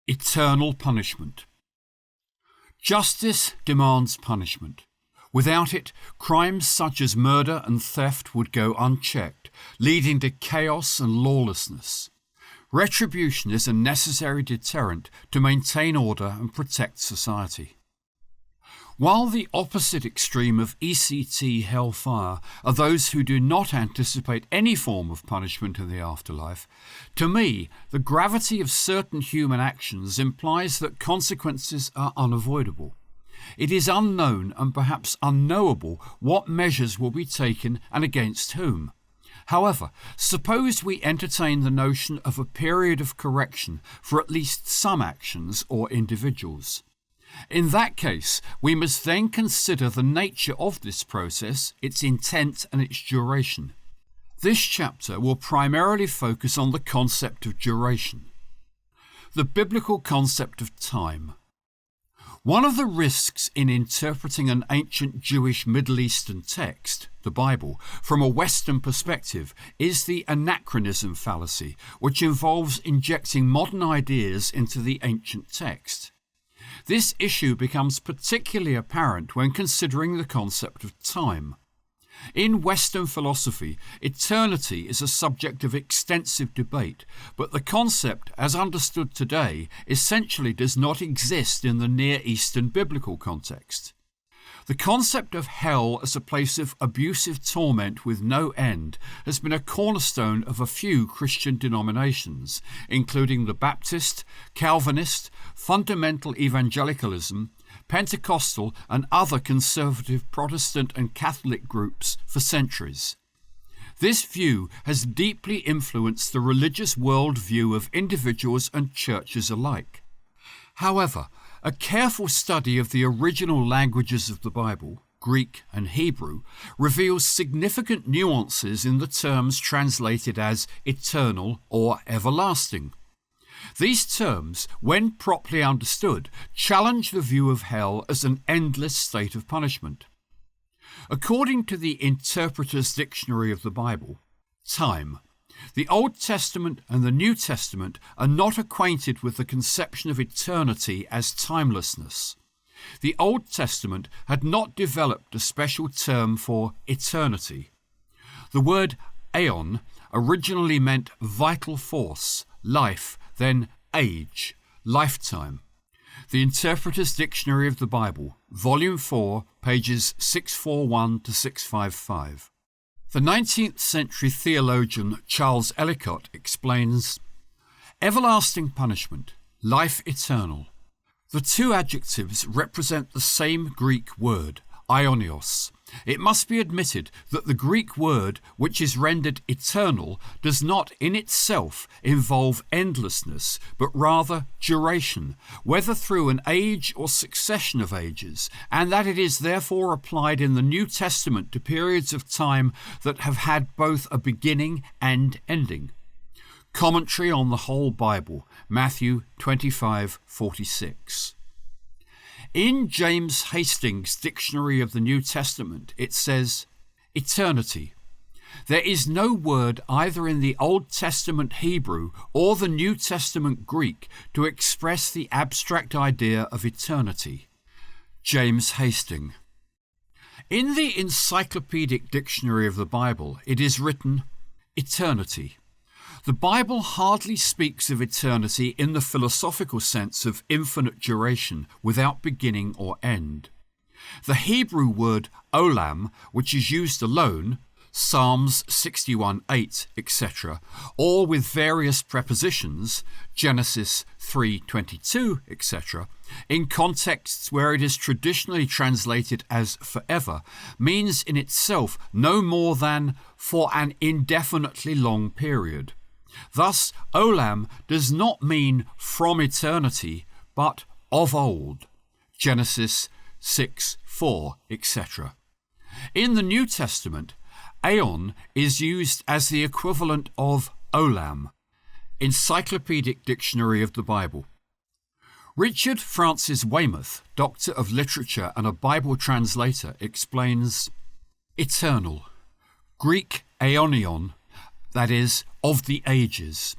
Eternal punishment. Justice demands punishment. Without it, crimes such as murder and theft would go unchecked, leading to chaos and lawlessness. Retribution is a necessary deterrent to maintain order and protect society. While the opposite extreme of ECT hellfire are those who do not anticipate any form of punishment in the afterlife, to me, the gravity of certain human actions implies that consequences are unavoidable. It is unknown and perhaps unknowable what measures will be taken and against whom. However, suppose we entertain the notion of a period of correction for at least some actions or individuals. In that case, we must then consider the nature of this process, its intent and its duration. This chapter will primarily focus on the concept of duration. The biblical concept of time. One of the risks in interpreting an ancient Jewish Middle Eastern text, the Bible, from a Western perspective is the anachronism fallacy, which involves injecting modern ideas into the ancient text. This issue becomes particularly apparent when considering the concept of time. In Western philosophy, eternity is a subject of extensive debate, but the concept, as understood today, essentially does not exist in the Near Eastern biblical context. The concept of hell as a place of abusive torment with no end has been a cornerstone of a few Christian denominations, including the Baptist, Calvinist, Fundamental Evangelicalism, Pentecostal and other conservative Protestant and Catholic groups for centuries. This view has deeply influenced the religious worldview of individuals and churches alike. However, a careful study of the original languages of the Bible, Greek and Hebrew, reveals significant nuances in the terms translated as eternal or everlasting. These terms, when properly understood, challenge the view of hell as an endless state of punishment. According to the Interpreter's Dictionary of the Bible, time. The Old Testament and the New Testament are not acquainted with the conception of eternity as timelessness. The Old Testament had not developed a special term for eternity. The word aeon originally meant vital force, life, then age, lifetime. The Interpreter's Dictionary of the Bible, Volume 4, pages 641 to 655. The 19th century theologian Charles Ellicott explains, everlasting punishment, life eternal. The two adjectives represent the same Greek word, Aionios. It must be admitted that the Greek word, which is rendered eternal, does not in itself involve endlessness, but rather duration, whether through an age or succession of ages, and that it is therefore applied in the New Testament to periods of time that have had both a beginning and ending. Commentary on the Whole Bible, Matthew 25:46. In James Hastings' Dictionary of the New Testament, it says, eternity. There is no word either in the Old Testament Hebrew or the New Testament Greek to express the abstract idea of eternity. James Hastings. In the Encyclopedic Dictionary of the Bible, it is written, eternity. The Bible hardly speaks of eternity in the philosophical sense of infinite duration without beginning or end. The Hebrew word Olam, which is used alone, Psalms 61:8, etc., or with various prepositions, Genesis 3:22, etc., in contexts where it is traditionally translated as forever, means in itself no more than for an indefinitely long period. Thus, Olam does not mean from eternity, but of old. Genesis 6:4, etc. In the New Testament, Aeon is used as the equivalent of Olam. Encyclopedic Dictionary of the Bible. Richard Francis Weymouth, Doctor of Literature and a Bible translator, explains, eternal, Greek aionion, that is, of the ages.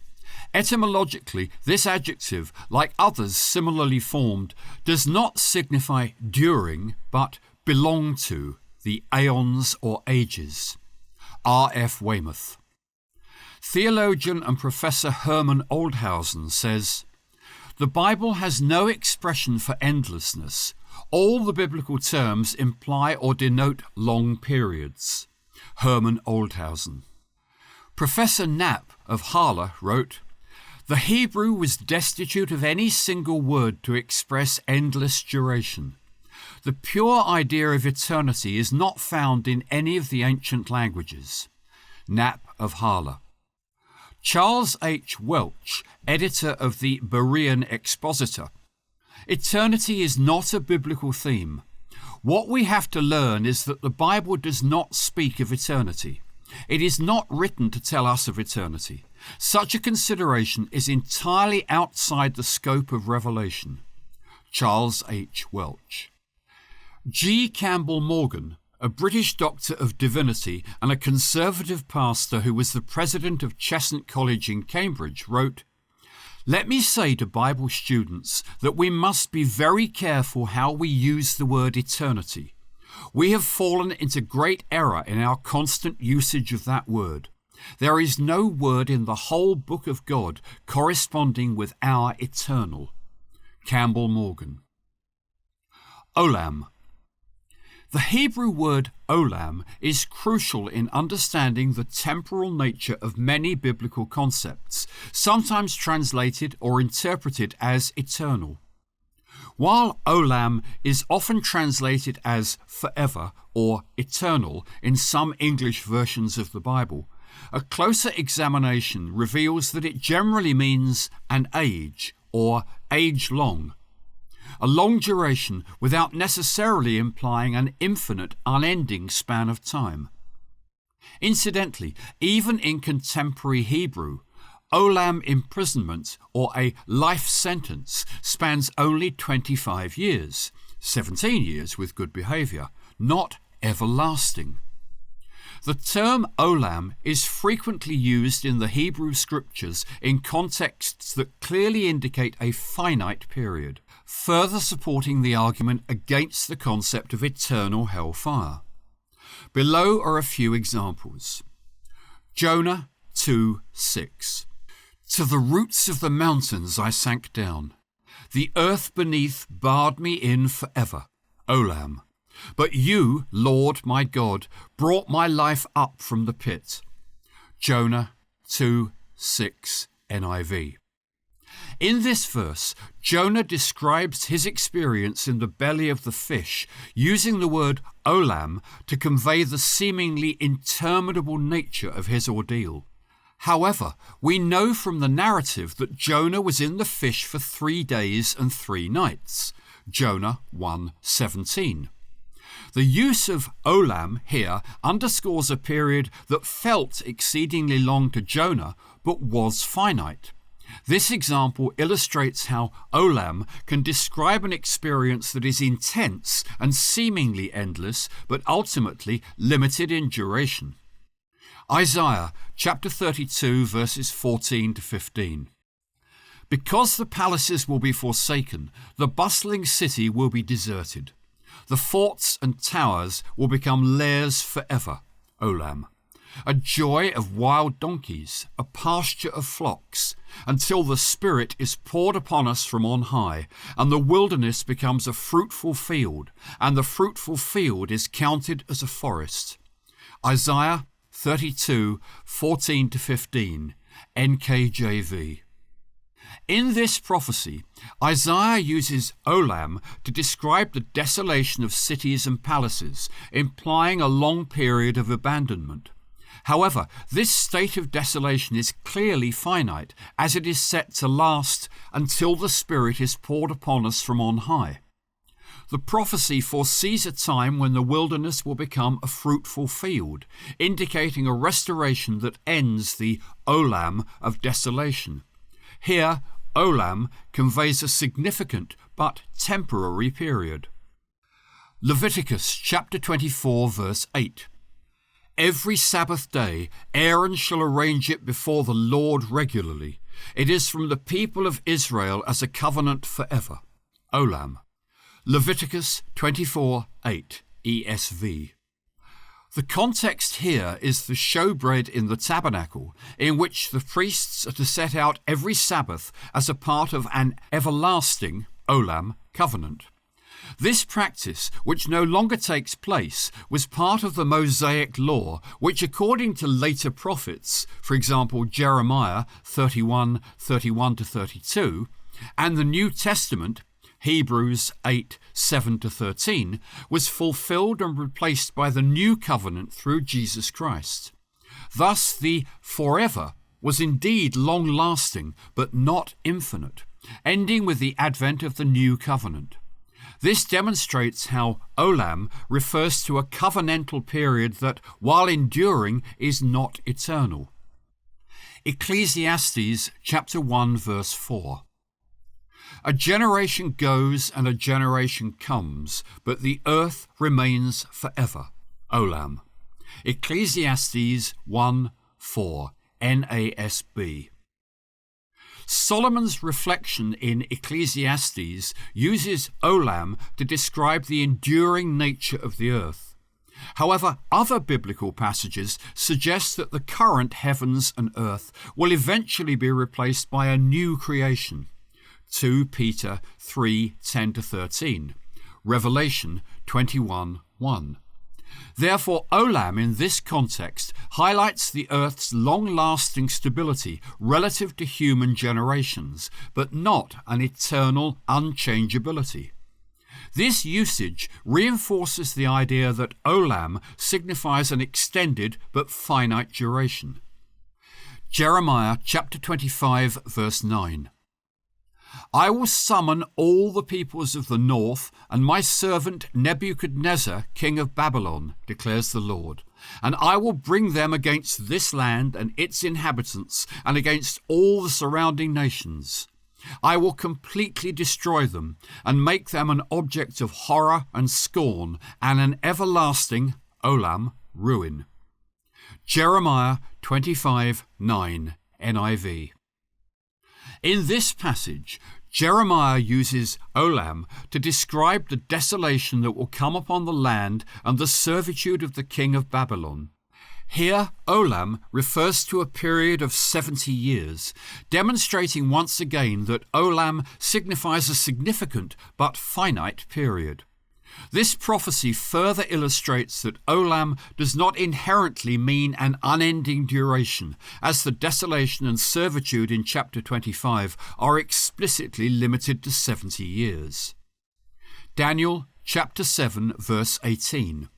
Etymologically, this adjective, like others similarly formed, does not signify during, but belong to, the aeons or ages. R. F. Weymouth. Theologian and Professor Herman Oldhausen says, "The Bible has no expression for endlessness. All the biblical terms imply or denote long periods." Herman Oldhausen. Professor Knapp of Halle wrote, "The Hebrew was destitute of any single word to express endless duration. The pure idea of eternity is not found in any of the ancient languages." Knapp of Halle. Charles H. Welch, editor of the Berean Expositor. "Eternity is not a biblical theme. What we have to learn is that the Bible does not speak of eternity. It is not written to tell us of eternity. Such a consideration is entirely outside the scope of revelation." Charles H. Welch. G. Campbell Morgan, a British doctor of divinity and a conservative pastor who was the president of Cheshunt College in Cambridge, wrote, "Let me say to Bible students that we must be very careful how we use the word eternity. We have fallen into great error in our constant usage of that word. There is no word in the whole book of God corresponding with our eternal." Campbell Morgan. Olam. The Hebrew word olam is crucial in understanding the temporal nature of many biblical concepts, sometimes translated or interpreted as eternal. While olam is often translated as forever or eternal in some English versions of the Bible, a closer examination reveals that it generally means an age or age-long, a long duration without necessarily implying an infinite, unending span of time. Incidentally, even in contemporary Hebrew, olam imprisonment or a life sentence spans only 25 years, 17 years with good behaviour, not everlasting. The term olam is frequently used in the Hebrew scriptures in contexts that clearly indicate a finite period, further supporting the argument against the concept of eternal hellfire. Below are a few examples. Jonah 2:6. "To the roots of the mountains I sank down. The earth beneath barred me in forever. Olam. But you, Lord my God, brought my life up from the pit." Jonah 2:6 NIV. In this verse, Jonah describes his experience in the belly of the fish, using the word olam to convey the seemingly interminable nature of his ordeal. However, we know from the narrative that Jonah was in the fish for 3 days and 3 nights. Jonah 1:17. The use of olam here underscores a period that felt exceedingly long to Jonah, but was finite. This example illustrates how olam can describe an experience that is intense and seemingly endless, but ultimately limited in duration. Isaiah chapter 32 verses 14 to 15. "Because the palaces will be forsaken, the bustling city will be deserted. The forts and towers will become lairs forever." Olam. "A joy of wild donkeys, a pasture of flocks, until the Spirit is poured upon us from on high, and the wilderness becomes a fruitful field, and the fruitful field is counted as a forest." Isaiah 32:14 to 15, NKJV. In this prophecy, Isaiah uses olam to describe the desolation of cities and palaces, implying a long period of abandonment. However, this state of desolation is clearly finite, as it is set to last until the Spirit is poured upon us from on high. The prophecy foresees a time when the wilderness will become a fruitful field, indicating a restoration that ends the olam of desolation. Here, olam conveys a significant but temporary period. Leviticus chapter 24 verse 8. "Every Sabbath day Aaron shall arrange it before the Lord regularly. It is from the people of Israel as a covenant forever. Olam. Leviticus 24:8 ESV. The context here is the showbread in the tabernacle, in which the priests are to set out every Sabbath as a part of an everlasting Olam covenant. This practice, which no longer takes place, was part of the Mosaic law, which according to later prophets, for example Jeremiah 31:31-32, and the New Testament, Hebrews 8:7-13, was fulfilled and replaced by the new covenant through Jesus Christ. Thus the forever was indeed long-lasting, but not infinite, ending with the advent of the new covenant. This demonstrates how Olam refers to a covenantal period that, while enduring, is not eternal. Ecclesiastes chapter 1 verse 4. A generation goes and a generation comes, but the earth remains forever. Olam. Ecclesiastes 1:4 NASB. Solomon's reflection in Ecclesiastes uses Olam to describe the enduring nature of the earth. However, other biblical passages suggest that the current heavens and earth will eventually be replaced by a new creation. 2 Peter 3:10-13, Revelation 21:1. Therefore, Olam in this context highlights the earth's long-lasting stability relative to human generations, but not an eternal unchangeability. This usage reinforces the idea that Olam signifies an extended but finite duration. Jeremiah chapter 25 verse 9. I will summon all the peoples of the north and my servant Nebuchadnezzar, king of Babylon, declares the Lord, and I will bring them against this land and its inhabitants and against all the surrounding nations. I will completely destroy them and make them an object of horror and scorn and an everlasting, Olam, ruin. Jeremiah 25:9 NIV. In this passage, Jeremiah uses Olam to describe the desolation that will come upon the land and the servitude of the king of Babylon. Here, Olam refers to a period of 70 years, demonstrating once again that Olam signifies a significant but finite period. This prophecy further illustrates that Olam does not inherently mean an unending duration, as the desolation and servitude in chapter 25 are explicitly limited to 70 years. Daniel chapter 7 verse 18.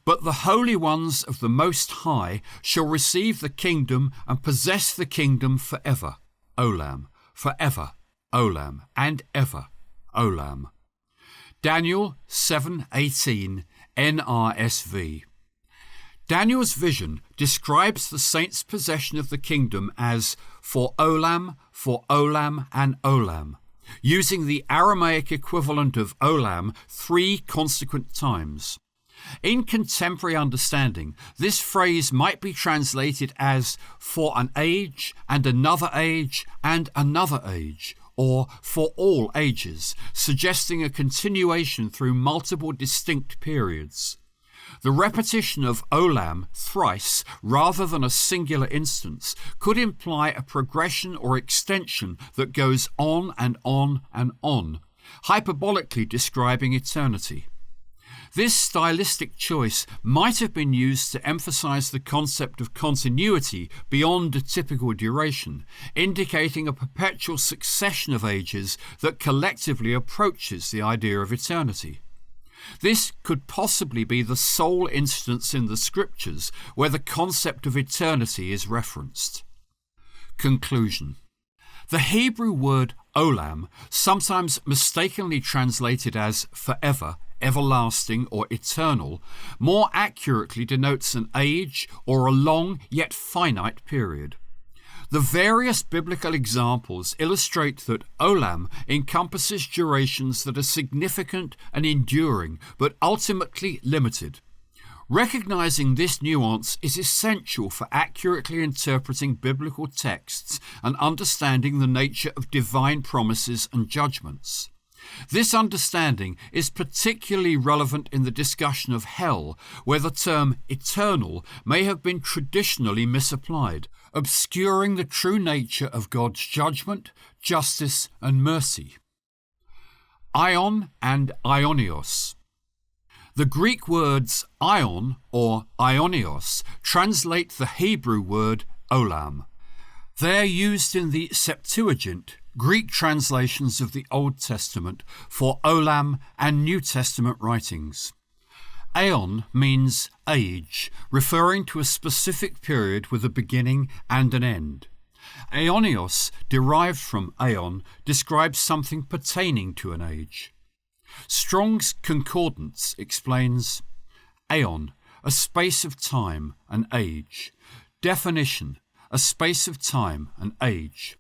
But the holy ones of the Most High shall receive the kingdom and possess the kingdom forever. Olam, forever, Olam, and ever, Olam. Daniel 7:18 NRSV. Daniel's vision describes the saints' possession of the kingdom as for Olam, and Olam, using the Aramaic equivalent of Olam 3 consequent times. In contemporary understanding, this phrase might be translated as for an age, and another age, and another age, or for all ages, suggesting a continuation through multiple distinct periods. The repetition of Olam thrice, rather than a singular instance, could imply a progression or extension that goes on and on and on, hyperbolically describing eternity. This stylistic choice might have been used to emphasize the concept of continuity beyond a typical duration, indicating a perpetual succession of ages that collectively approaches the idea of eternity. This could possibly be the sole instance in the scriptures where the concept of eternity is referenced. Conclusion. The Hebrew word olam, sometimes mistakenly translated as forever, everlasting, or eternal, more accurately denotes an age or a long yet finite period. The various biblical examples illustrate that olam encompasses durations that are significant and enduring, but ultimately limited. Recognizing this nuance is essential for accurately interpreting biblical texts and understanding the nature of divine promises and judgments. This understanding is particularly relevant in the discussion of hell, where the term eternal may have been traditionally misapplied, obscuring the true nature of God's judgment, justice, and mercy. Aon and Aionios. The Greek words Aon or Aionios translate the Hebrew word Olam. They are used in the Septuagint, Greek translations of the Old Testament, for Olam and New Testament writings. Aeon means age, referring to a specific period with a beginning and an end. Aionios, derived from aeon, describes something pertaining to an age. Strong's Concordance explains aeon, a space of time, an age. Definition, a space of time, an age.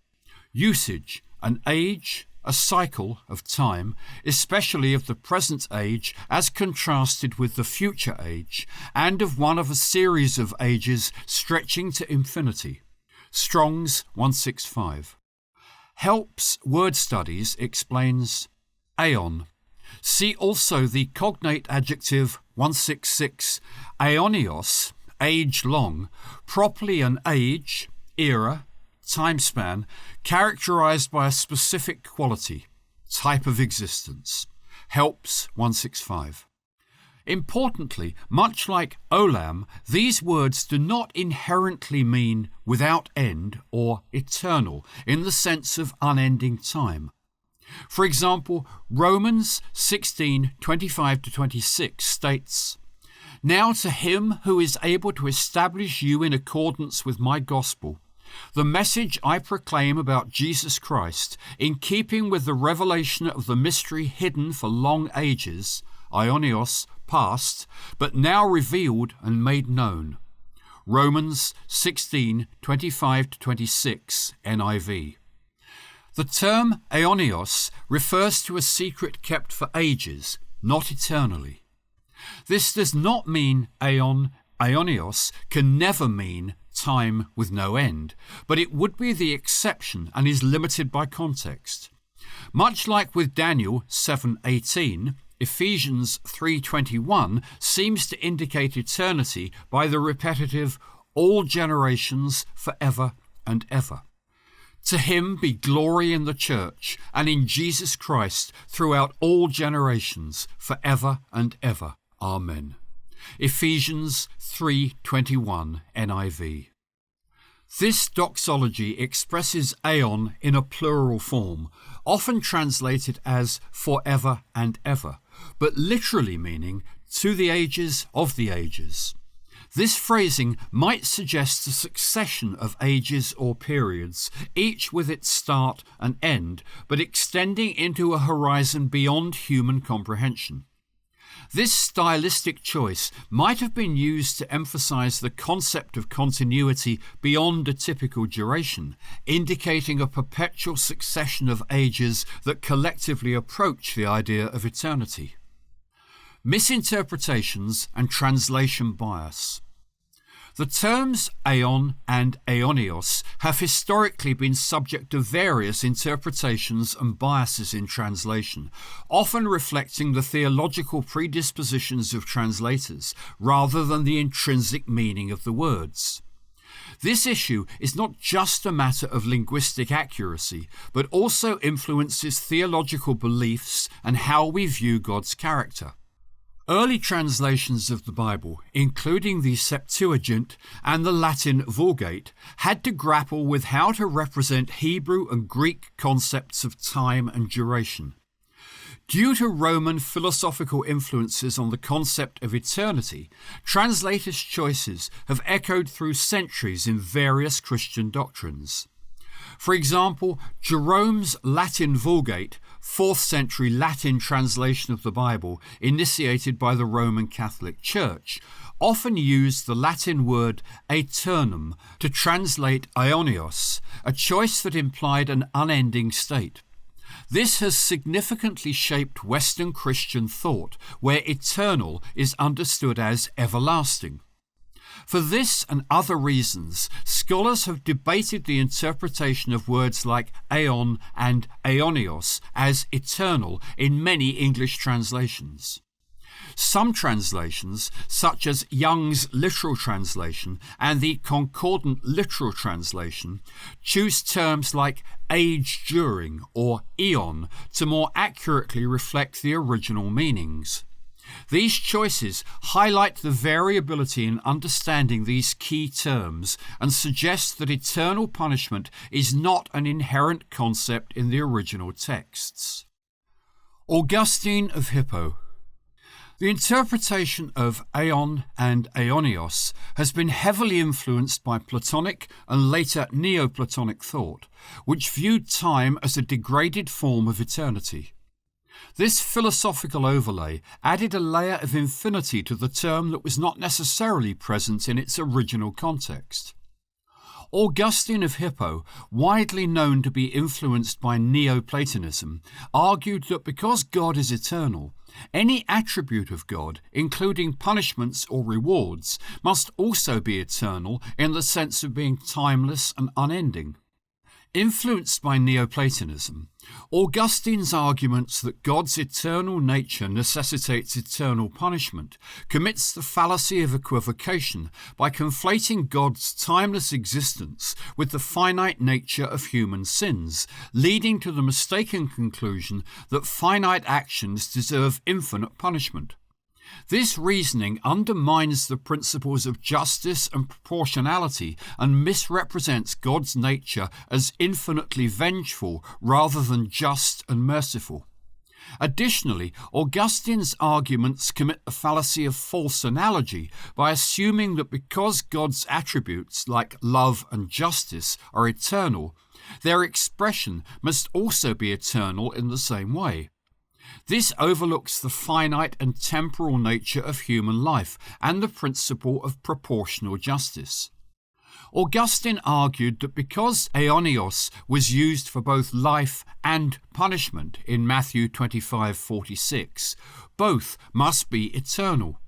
Usage, an age, a cycle of time, especially of the present age as contrasted with the future age, and of one of a series of ages stretching to infinity. Strong's 165. Helps Word Studies explains aeon. See also the cognate adjective 166, aionios, age long, properly an age, era, time span, characterized by a specific quality, type of existence. Helps 165. Importantly, much like Olam, these words do not inherently mean without end or eternal in the sense of unending time. For example, Romans 16:25-26 states, "Now to him who is able to establish you in accordance with my gospel, the message I proclaim about Jesus Christ, in keeping with the revelation of the mystery hidden for long ages, Aionios, past, but now revealed and made known." Romans 16:25-26 NIV. The term aionios refers to a secret kept for ages, not eternally. This does not mean aeon, aionios can never mean time with no end, but it would be the exception and is limited by context. Much like with Daniel 7:18, Ephesians 3:21 seems to indicate eternity by the repetitive all generations forever and ever. To him be glory in the church and in Jesus Christ throughout all generations, forever and ever. Amen. Ephesians 3:21 NIV. This doxology expresses aeon in a plural form, often translated as forever and ever, but literally meaning to the ages of the ages. This phrasing might suggest a succession of ages or periods, each with its start and end, but extending into a horizon beyond human comprehension. This stylistic choice might have been used to emphasize the concept of continuity beyond a typical duration, indicating a perpetual succession of ages that collectively approach the idea of eternity. Misinterpretations and translation bias. The terms aeon and aionios have historically been subject to various interpretations and biases in translation, often reflecting the theological predispositions of translators rather than the intrinsic meaning of the words. This issue is not just a matter of linguistic accuracy, but also influences theological beliefs and how we view God's character. Early translations of the Bible, including the Septuagint and the Latin Vulgate, had to grapple with how to represent Hebrew and Greek concepts of time and duration. Due to Roman philosophical influences on the concept of eternity, translators' choices have echoed through centuries in various Christian doctrines. For example, Jerome's Latin Vulgate, 4th century Latin translation of the Bible, initiated by the Roman Catholic Church, often used the Latin word aeternum to translate aionios, a choice that implied an unending state. This has significantly shaped Western Christian thought, where eternal is understood as everlasting. For this and other reasons, scholars have debated the interpretation of words like Aon and Aionios as eternal in many English translations. Some translations, such as Young's literal translation and the Concordant literal translation, choose terms like age during or eon to more accurately reflect the original meanings. These choices highlight the variability in understanding these key terms and suggest that eternal punishment is not an inherent concept in the original texts. Augustine of Hippo. The interpretation of Aon and Aionios has been heavily influenced by Platonic and later Neoplatonic thought, which viewed time as a degraded form of eternity. This philosophical overlay added a layer of infinity to the term that was not necessarily present in its original context. Augustine of Hippo, widely known to be influenced by Neoplatonism, argued that because God is eternal, any attribute of God, including punishments or rewards, must also be eternal in the sense of being timeless and unending. Influenced by Neoplatonism, Augustine's arguments that God's eternal nature necessitates eternal punishment commits the fallacy of equivocation by conflating God's timeless existence with the finite nature of human sins, leading to the mistaken conclusion that finite actions deserve infinite punishment. This reasoning undermines the principles of justice and proportionality and misrepresents God's nature as infinitely vengeful rather than just and merciful. Additionally, Augustine's arguments commit the fallacy of false analogy by assuming that because God's attributes, like love and justice, are eternal, their expression must also be eternal in the same way. This overlooks the finite and temporal nature of human life and the principle of proportional justice. Augustine argued that because Aionios was used for both life and punishment in Matthew 25:46, both must be eternal.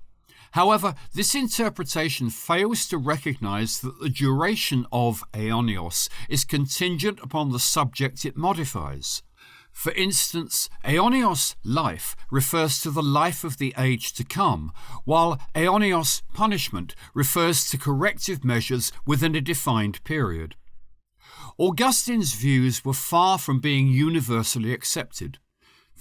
However, this interpretation fails to recognize that the duration of Aionios is contingent upon the subject it modifies. For instance, Aionios life refers to the life of the age to come, while Aionios punishment refers to corrective measures within a defined period. Augustine's views were far from being universally accepted.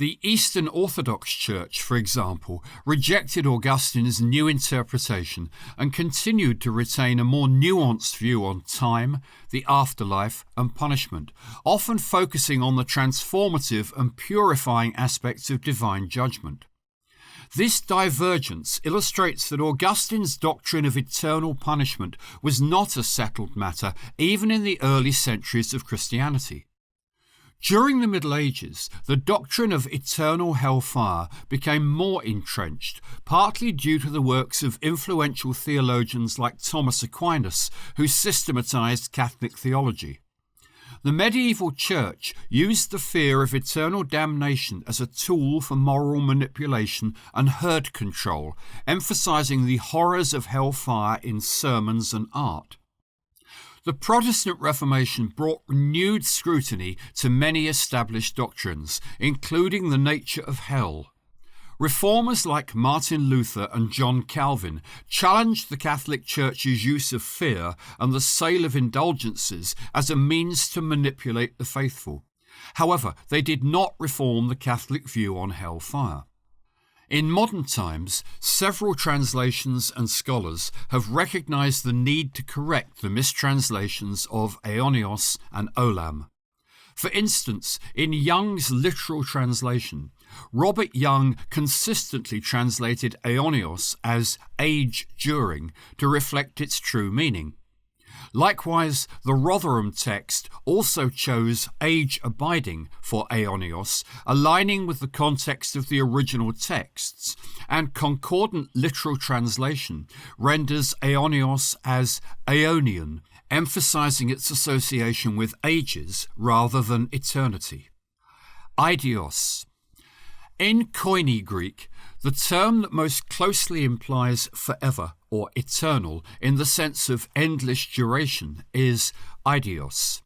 The Eastern Orthodox Church, for example, rejected Augustine's new interpretation and continued to retain a more nuanced view on time, the afterlife, and punishment, often focusing on the transformative and purifying aspects of divine judgment. This divergence illustrates that Augustine's doctrine of eternal punishment was not a settled matter even in the early centuries of Christianity. During the Middle Ages, the doctrine of eternal hellfire became more entrenched, partly due to the works of influential theologians like Thomas Aquinas, who systematized Catholic theology. The medieval church used the fear of eternal damnation as a tool for moral manipulation and herd control, emphasizing the horrors of hellfire in sermons and art. The Protestant Reformation brought renewed scrutiny to many established doctrines, including the nature of hell. Reformers like Martin Luther and John Calvin challenged the Catholic Church's use of fear and the sale of indulgences as a means to manipulate the faithful. However, they did not reform the Catholic view on hellfire. In modern times, several translations and scholars have recognized the need to correct the mistranslations of Aionios and Olam. For instance, in Young's literal translation, Robert Young consistently translated Aionios as age during to reflect its true meaning. Likewise, the Rotherham text also chose age abiding for Aionios, aligning with the context of the original texts, and concordant literal translation renders Aionios as Aeonian, emphasizing its association with ages rather than eternity. Idios. In Koine Greek, the term that most closely implies forever or eternal in the sense of endless duration is Idios.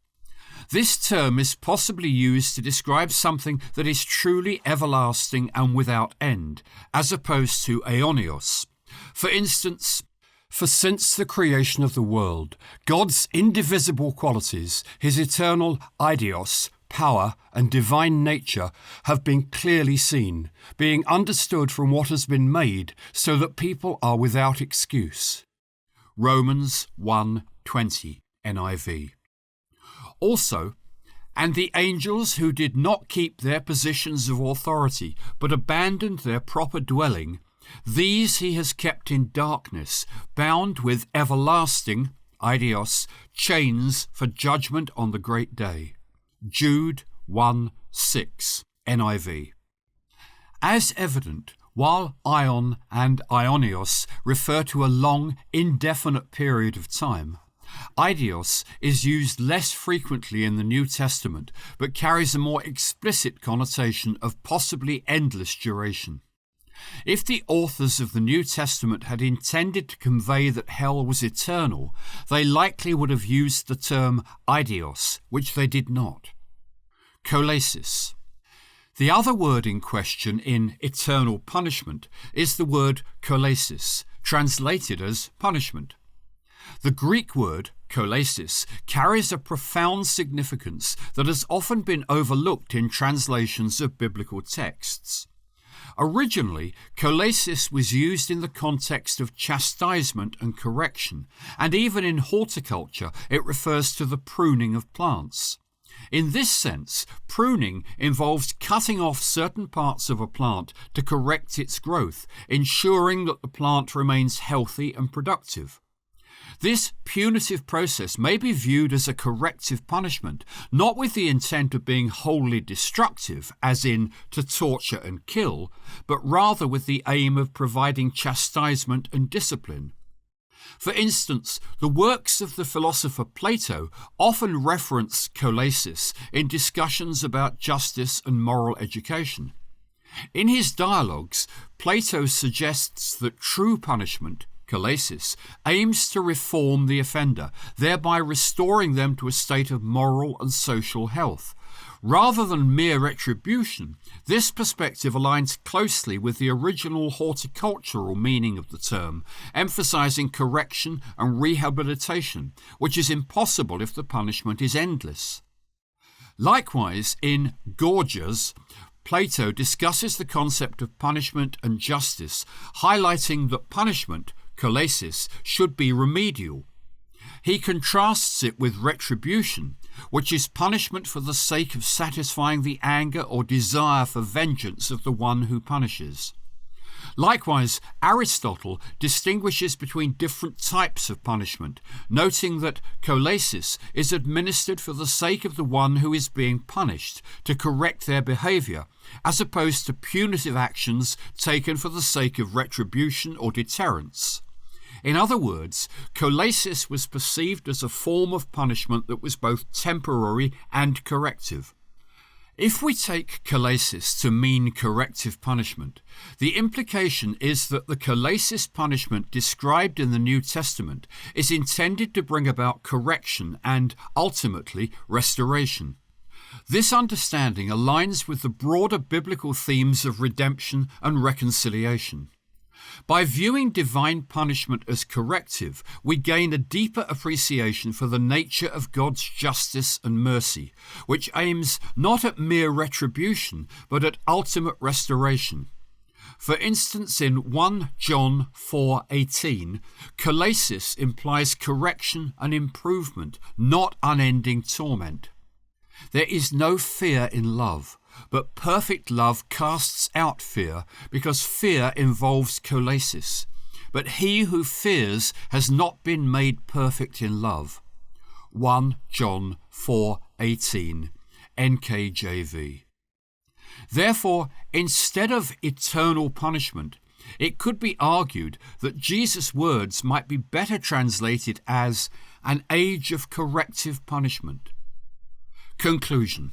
This term is possibly used to describe something that is truly everlasting and without end, as opposed to Aionios. For instance, for since the creation of the world, God's indivisible qualities, his eternal Idios, power, and divine nature have been clearly seen, being understood from what has been made, so that people are without excuse. Romans 1:20 NIV. Also, and the angels who did not keep their positions of authority, but abandoned their proper dwelling, these he has kept in darkness, bound with everlasting, Idios, chains for judgment on the great day. Jude 1:6 NIV. As evident, while Aon and Aionios refer to a long, indefinite period of time, Idios is used less frequently in the New Testament, but carries a more explicit connotation of possibly endless duration. If the authors of the New Testament had intended to convey that hell was eternal, they likely would have used the term Idios, which they did not. Kolasis. The other word in question in eternal punishment is the word kolasis, translated as punishment. The Greek word kolasis carries a profound significance that has often been overlooked in translations of biblical texts. Originally, kolasis was used in the context of chastisement and correction, and even in horticulture it refers to the pruning of plants. In this sense, pruning involves cutting off certain parts of a plant to correct its growth, ensuring that the plant remains healthy and productive. This punitive process may be viewed as a corrective punishment, not with the intent of being wholly destructive, as in to torture and kill, but rather with the aim of providing chastisement and discipline. For instance, the works of the philosopher Plato often reference kolasis in discussions about justice and moral education. In his dialogues, Plato suggests that true punishment, Kolasis, aims to reform the offender, thereby restoring them to a state of moral and social health. Rather than mere retribution, this perspective aligns closely with the original horticultural meaning of the term, emphasizing correction and rehabilitation, which is impossible if the punishment is endless. Likewise, in Gorgias, Plato discusses the concept of punishment and justice, highlighting that punishment, Kolasis, should be remedial. He contrasts it with retribution, which is punishment for the sake of satisfying the anger or desire for vengeance of the one who punishes. Likewise, Aristotle distinguishes between different types of punishment, noting that kolasis is administered for the sake of the one who is being punished, to correct their behaviour, as opposed to punitive actions taken for the sake of retribution or deterrence. In other words, kolasis was perceived as a form of punishment that was both temporary and corrective. If we take kolasis to mean corrective punishment, the implication is that the kolasis punishment described in the New Testament is intended to bring about correction and, ultimately, restoration. This understanding aligns with the broader biblical themes of redemption and reconciliation. By viewing divine punishment as corrective, we gain a deeper appreciation for the nature of God's justice and mercy, which aims not at mere retribution, but at ultimate restoration. For instance, in 1 John 4:18, kolasis implies correction and improvement, not unending torment. There is no fear in love, but perfect love casts out fear, because fear involves kolasis. But he who fears has not been made perfect in love. 1 John 4:18, NKJV. Therefore, instead of eternal punishment, it could be argued that Jesus' words might be better translated as an age of corrective punishment. Conclusion.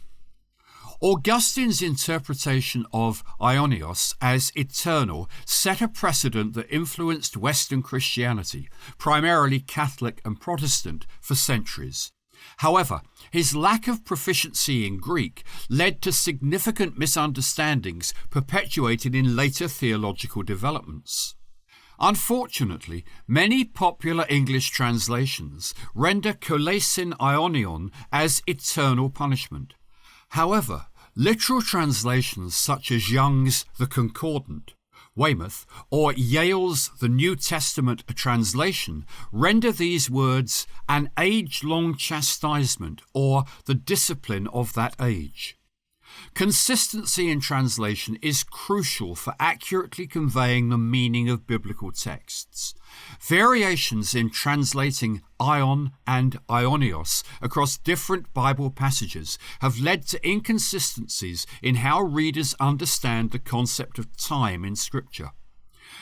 Augustine's interpretation of Aionios as eternal set a precedent that influenced Western Christianity, primarily Catholic and Protestant, for centuries. However, his lack of proficiency in Greek led to significant misunderstandings perpetuated in later theological developments. Unfortunately, many popular English translations render Kolasin Aionion as eternal punishment. However, literal translations such as Young's The Concordant, Weymouth, or Yale's The New Testament translation render these words an age-long chastisement or the discipline of that age. Consistency in translation is crucial for accurately conveying the meaning of biblical texts. Variations in translating Aon and Aionios across different Bible passages have led to inconsistencies in how readers understand the concept of time in Scripture.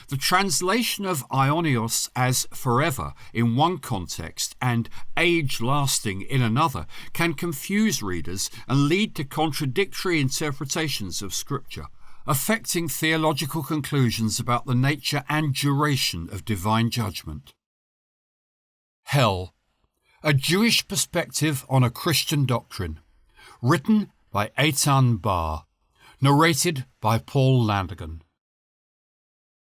The translation of Aionios as forever in one context and age-lasting in another can confuse readers and lead to contradictory interpretations of Scripture, affecting theological conclusions about the nature and duration of divine judgment. Hell, a Jewish perspective on a Christian doctrine, written by Eitan Bar, narrated by Paul Landigan.